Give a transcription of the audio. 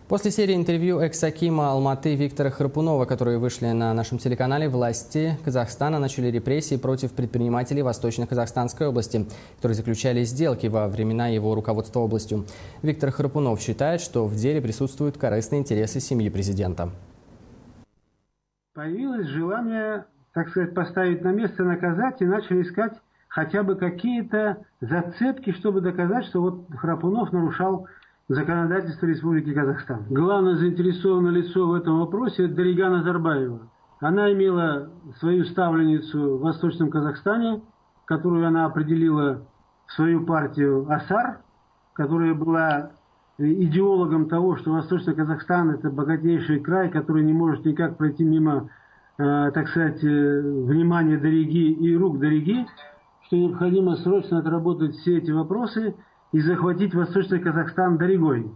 После серии интервью экс-акима Алматы Виктора Храпунова, которые вышли на нашем телеканале, власти Казахстана начали репрессии против предпринимателей Восточно-Казахстанской области, которые заключали сделки во времена его руководства областью. Виктор Храпунов считает, что в деле присутствуют корыстные интересы семьи президента. Появилось желание, так сказать, поставить на место, наказать, и начали искать хотя бы какие-то зацепки, чтобы доказать, что вот Храпунов нарушал законодательство Республики Казахстан. Главное заинтересованное лицо в этом вопросе – это Дарига Назарбаева. Она имела свою ставленницу в Восточном Казахстане, которую она определила в свою партию АСАР, которая была идеологом того, что Восточный Казахстан – это богатейший край, который не может никак пройти мимо, так сказать, внимания Дариги и рук Дариги, что необходимо срочно отработать все эти вопросы и захватить Восточный Казахстан Даригой.